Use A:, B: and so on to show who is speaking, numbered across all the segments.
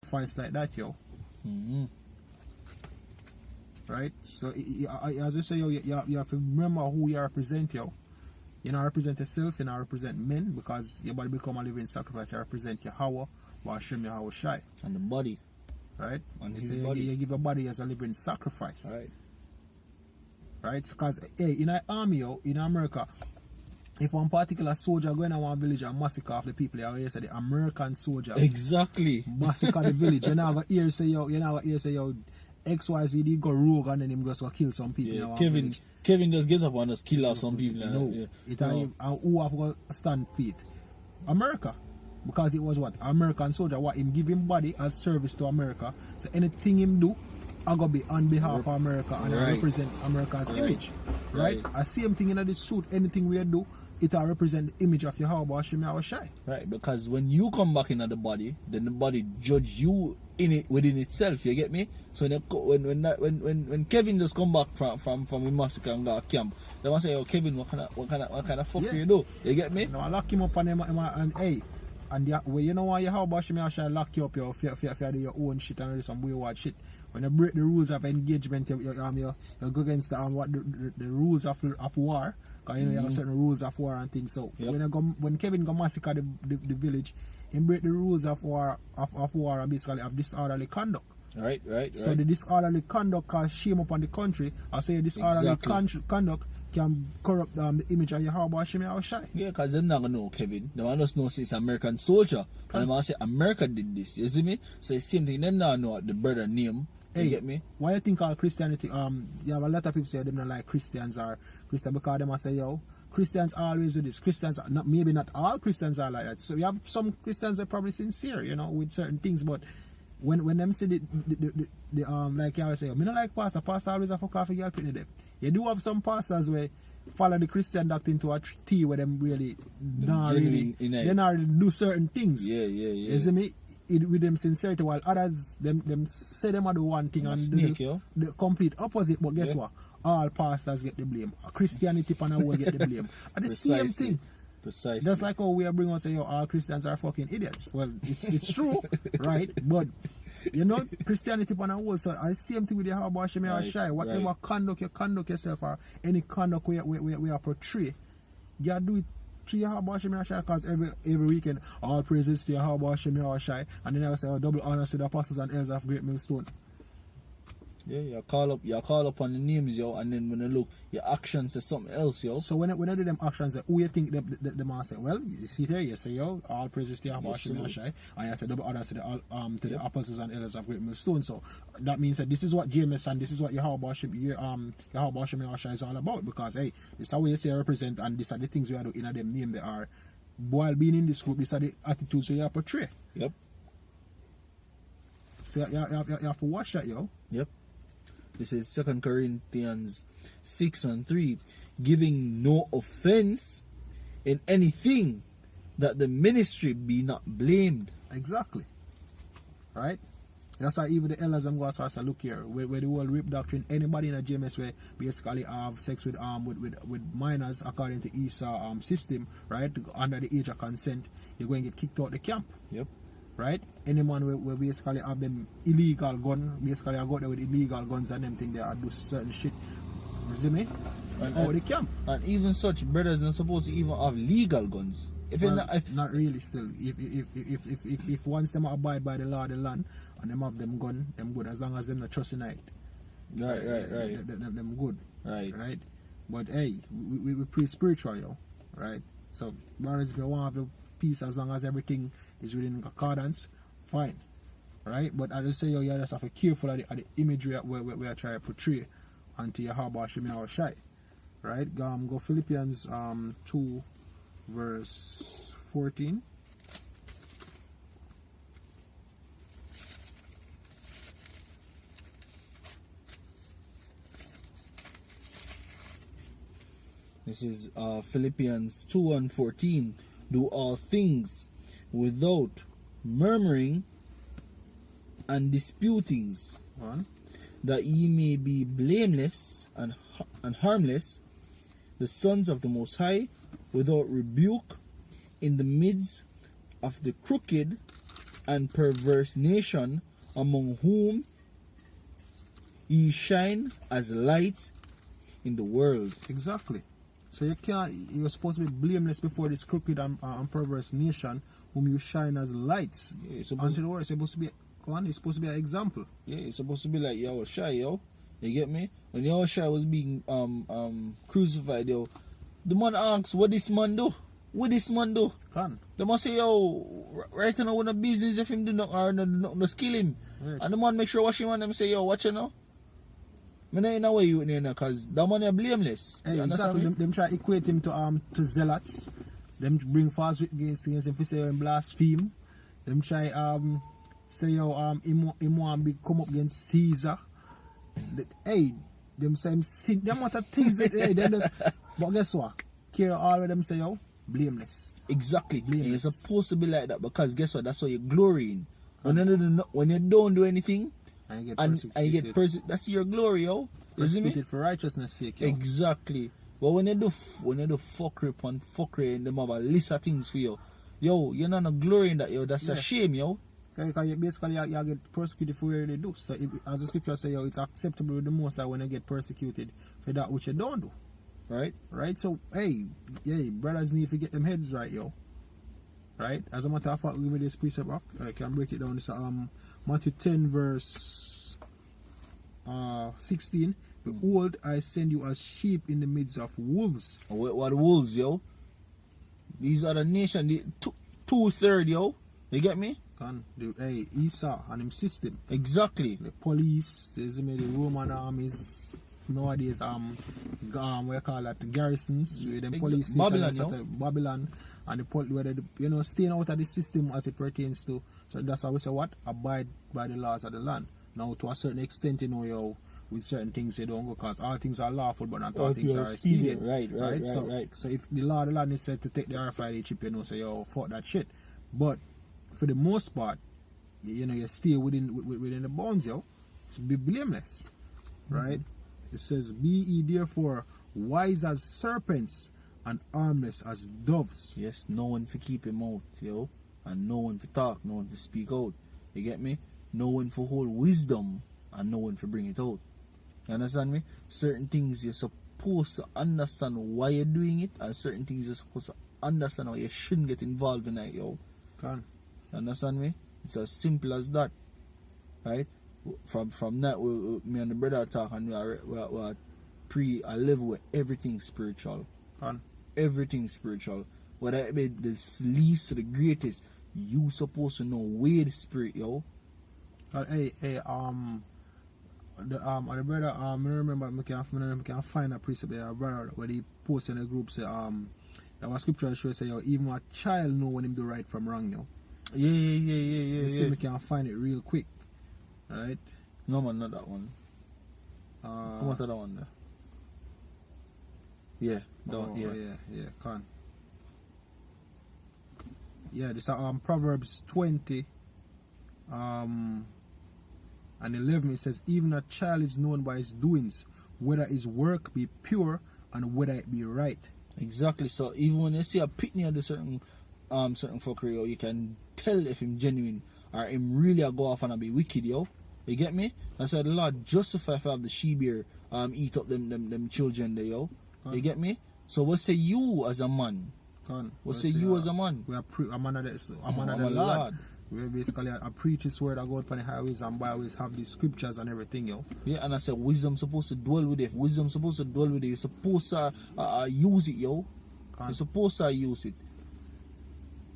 A: sacrifice like that, yo. Right? So, as I say, yo, you have to remember who you represent, yo. You don't represent yourself, you don't represent men, because your body become a living sacrifice. You represent Yahweh, Hashem Yahweh Shai.
B: And the body.
A: Right?
B: And his body.
A: You give a body as a living sacrifice.
B: Right.
A: Right? Because, hey, in an army, yo, in America, if one particular soldier go in one village and massacre of the people, you say the American soldier.
B: Exactly.
A: Massacre the village. You never hear say, yo, XYZ, they go rogue and then him just go kill some people.
B: Yeah, Kevin just get up and just kill off some people.
A: Who have got stand feet? America. Because it was what? American soldier. What him give him body as service to America. So anything him do, I gotta be on behalf of America and I represent America's image. Right? I same thing in this suit, anything we do, it will represent the image of Yahweh Hashem Yahweh Shai.
B: Right, because when you come back into the body, then the body judge you in it within itself, you get me? So when Kevin just come back from a massacre and go to camp, they must say, oh Kevin, what kind of fuck you do? You get me?
A: No, I lock him up and hey, and you know why Yahweh Hashem Yahweh Shai lock you up if you do your own shit and do some weird shit. When you break the rules of engagement, you go against the rules of war. Because you have certain rules of war and things. So when Kevin go massacre the village, he break the rules of war and basically have disorderly conduct.
B: Right.
A: So the disorderly conduct cause shame upon the country. I say disorderly conduct can corrupt the image of Yahweh Hashem Yahweh Shai.
B: Yeah, because they're not gonna know Kevin. They want us to know it's American soldier. And they want to say America did this. You see me? So it's the same thing. They don't know the brother name. You get me?
A: Why you think all Christianity, you have a lot of people say them not like Christians or Christian because them say, yo, Christians always do this. Christians, maybe not all Christians are like that. So you have some Christians that are probably sincere, with certain things, but when them say like you always say, me not like pastor always have a coffee girl picking them. You do have some pastors where follow the Christian doctrine to a T where them really not really do certain things.
B: Yeah.
A: You see me? With them sincerity, while others them say them are the one thing and the complete opposite. But guess what? All pastors get the blame. Christianity and all get the blame. And the same thing.
B: Precisely.
A: Just like how we are bringing out say, all Christians are fucking idiots. Well, it's true, right? But Christianity and all. So I same thing with the Yahweh Hashem Yahweh Shai. Whatever conduct you conduct yourself or any conduct we are portray, you do it to Yahweh Hashem Yahweh Shai, because every weekend all praises to Yahweh Hashem Yahweh Shai, and then I say double honors to the apostles and elders of Great Millstone.
B: Yeah, you call up on the names, yo, and then when you look, your actions say something else, yo.
A: So when I do them actions, who you think the man say? Well, you see there, you say, yo, all praises to Yahweh Hashem Yahweh Shai, and you say double honors to the apostles and elders of Great Millstone. So that means that this is what James and this is what Yahweh Hashem Yahweh Shai is all about, because hey, this is how you say represent, and these are the things we are doing in them name. They are, while being in this group, these are the attitudes we are portray.
B: Yep.
A: So you have to watch that, yo.
B: Yep. This is 2 Corinthians 6:3, giving no offense in anything, that the ministry be not blamed.
A: Exactly. Right? That's why even the elders go as far as I look here, where the whole rape doctrine, anybody in a GMS where basically have sex with minors according to ESA system, right? Under the age of consent, you're going to get kicked out the camp.
B: Yep.
A: Right? Any man will basically have them illegal gun, basically I got there with illegal guns and them thing they do certain shit. You see me? And they camp.
B: And even such brothers are supposed to even have legal guns.
A: Not really still. If once them abide by the law of the land and them have them gun, them good, as long as them not trust in it.
B: Right.
A: Them good. Right? But hey, we pretty spiritual, yo. Right? So brothers, if you want to have the peace, as long as everything is within accordance, fine, right? But I just say, you just have to be careful of the imagery we are trying to portray onto Yahweh Hashem Yahweh Shai, right? Go Philippians 2 verse 14.
B: This is Philippians 2:14. Do all things without murmuring and disputings, that ye may be blameless and harmless, the sons of the Most High, without rebuke, in the midst of the crooked and perverse nation, among whom ye shine as lights in the world.
A: Exactly. So you're supposed to be blameless before this crooked and perverse nation whom you shine as lights unto the world. It's supposed to be it's supposed to be an example.
B: Yeah, it's supposed to be like Yahushua, yo. You get me? When Yahushua was being crucified, yo, the man asks, what this man do? What this man do? They must say, yo, right now, when a business if him do not or not just kill him. Right. And the man make sure wash him and them say, yo, watch you now. I not in a way you know, because that man is blameless.
A: Hey, exactly. Them try to equate him to zealots. Them bring false witness against him for say him blaspheme. Them try say yo him want to come up against Caesar. Hey, them same sin. Them what things that hey, them just, but guess what? Care all of them say yo blameless.
B: Exactly. Blameless. It's supposed to be like that because guess what? That's what you're glorying. When you don't do anything. And you get persecuted. That's your glory, yo.
A: Persecuted for righteousness' sake, yo.
B: Exactly. But when you do fuckery upon fuckery and them have a list of things for you, yo, you're not glory in that, yo. That's a shame, yo.
A: Because basically you get persecuted for what they do. So as the scripture says, yo, it's acceptable with the Most High when you get persecuted for that which you don't do. Right? So hey, brothers need to get them heads right, yo. Right? As a matter of fact, we made this precept up. I can break it down. It's Matthew 10 verse 16. Behold, I send you as sheep in the midst of wolves.
B: What wolves, yo? These are the nation, the two-thirds, yo. You get me?
A: Hey, Esau and him system.
B: Exactly.
A: The police, the Roman armies nowadays, what you call that, the garrisons, with them police stations, Babylon, and where they, staying out of the system as it pertains to. So that's how we say what? Abide by the laws of the land. Now to a certain extent, yo, with certain things you don't go, because all things are lawful, but not all things are expedient.
B: Right.
A: So if the law of the land is said to take the RFID chip, say, yo, fuck that shit. But for the most part, you stay within the bounds, yo. So be blameless. Right? It says, be ye therefore wise as serpents and harmless as doves.
B: Yes, no one for keep him out, yo. And no one for talk, no one for speak out. You get me? No one for hold wisdom and no one for bring it out. You understand me? Certain things you're supposed to understand why you're doing it, and certain things you're supposed to understand why you shouldn't get involved in it, yo. You understand me? It's as simple as that. Right? From that, me and the brother talk, and we are a level where everything spiritual. Everything spiritual. Whether it be the least to the greatest, you supposed to know where the spirit, yo.
A: The brother, I remember I can find a precept there, brother, where he posted in a group say there was scripture show say yo, even a child know when him do right from wrong, yo.
B: Yeah.
A: You see, me can find it real quick. Right?
B: No man, not that one. Come on to that one there. Yeah, that one,
A: yeah, can. Yeah, this Proverbs 20 and 11, it says, even a child is known by his doings, whether his work be pure and whether it be right.
B: Exactly. So even when you see a pitney at the certain fuckery, yo, you can tell if him genuine or him really a go off and a be wicked, yo. You get me? I said the Lord justify if I have the she-bear eat up them children there, yo. You get me? So what say you as a man? What say you as a man?
A: We are a man of the Lord. We basically a preach his word, I go upon the highways and byways, have the scriptures and everything, yo.
B: Yeah, and I said wisdom supposed to dwell with it. If wisdom supposed to dwell with it, you're supposed to use it, yo. You're supposed to use it.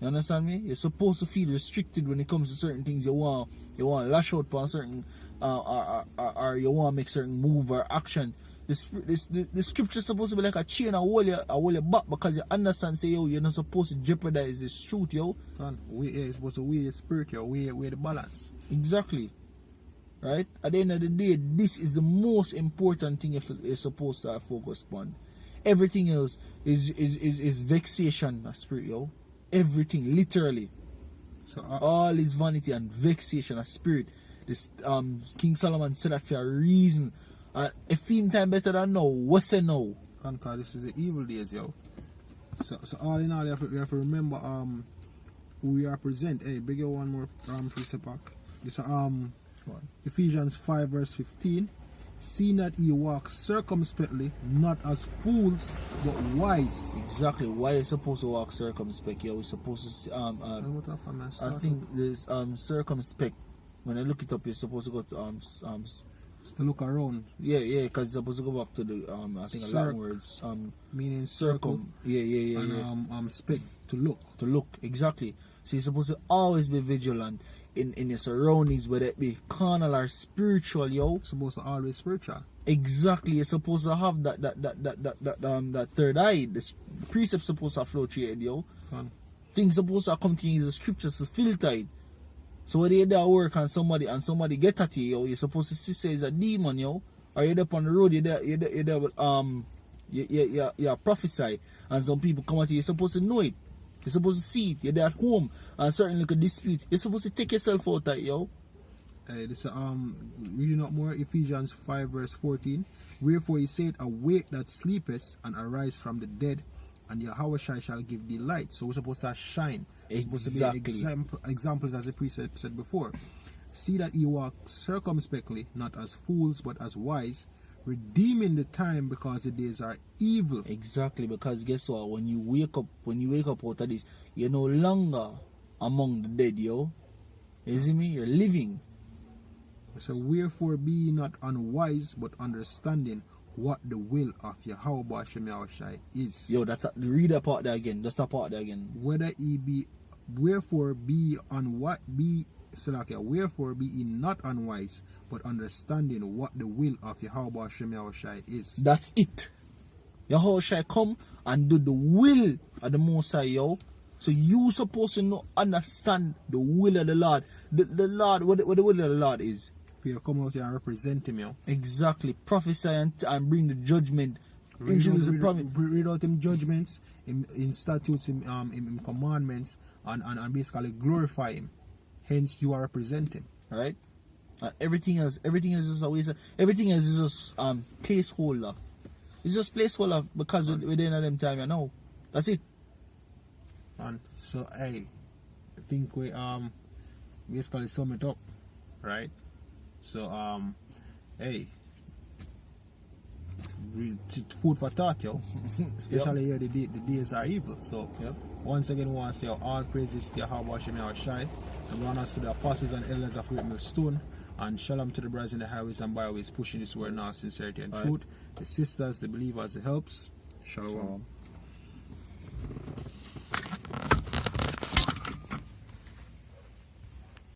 B: You understand me? You're supposed to feel restricted when it comes to certain things. You want lash out on certain or you want to make certain move or action. The scripture is supposed to be like a chain, a hold you back, because you understand, say, yo, you're not supposed to jeopardize this truth, yo.
A: It's supposed to weigh your spirit, yo, weigh the balance.
B: Exactly. Right? At the end of the day, this is the most important thing you're supposed to focus on. Everything else is vexation of spirit, yo. Everything, literally. So all is vanity and vexation of spirit. This King Solomon said that for a reason. If him time better than now, what's say now?
A: Because this is the evil days, yo. So all in all, you have to remember who we represent. Hey, bigger one more precept back. This
B: Go on.
A: Ephesians 5 verse 15. See that ye walk circumspectly, not as fools, but wise.
B: Exactly. Why you supposed to walk circumspect? You're supposed to I think there's circumspect. When I look it up, you're supposed to go to
A: to look around.
B: Yeah, because you're supposed to go back to the I think a Latin words
A: Meaning circle.
B: Yeah.
A: And spec to look.
B: To look, exactly. So you're supposed to always be vigilant in your surroundings, whether it be carnal or spiritual, yo.
A: Supposed to always spiritual.
B: Exactly. You're supposed to have that third eye. The precepts supposed to flow through your head, yo. Things supposed to come to you, the scriptures to filter it. So when you're there work on somebody and somebody get at you, yo, you're supposed to see say it's a demon, yo. Or you're there on the road, you're there with you prophesy, and some people come at you, you're supposed to know it. You're supposed to see it. You're there at home and certain little dispute. You're supposed to take yourself out of it, yo.
A: This reading up more Ephesians 5 verse 14. Wherefore he said, awake that sleepest and arise from the dead, and Yahweh shall give thee light. So we're supposed to shine.
B: Exactly.
A: Supposed to be examples as the precept said before. See that ye walk circumspectly, not as fools, but as wise, redeeming the time because the days are evil.
B: Exactly, because guess what? When you wake up out of this, you're no longer among the dead, yo. You see me? You're living.
A: So wherefore be ye not unwise, but understanding what the will of Yahweh Hashem Yahushai is.
B: Yo, read that part there again. Just that part there again.
A: Wherefore be ye not unwise, but understanding what the will of Yahweh Hashem Yahushai is.
B: That's it. Yahweh shall come and do the will of the Most High, yo. So you supposed to understand the will of the Lord. The Lord, what the will of the Lord is.
A: You come out here and represent him, yo.
B: Exactly. Prophesy and bring the judgment.
A: Read out him judgments, in statutes, in commandments, and basically glorify him. Hence you are representing.
B: Right? Everything else is always everything else is just placeholder. It's just placeholder because within them time, you know. That's it.
A: And so I think we basically sum it up, right? So hey, food for thought, yo. Especially here the days are evil. So once again we want to say all praises to Yahweh Hashem Yahushai, and honors to the apostles and elders of Great Millstone, and shalom to the brothers in the highways and byways pushing this word now, sincerity and truth. The sisters, the believers, the helps. Shalom.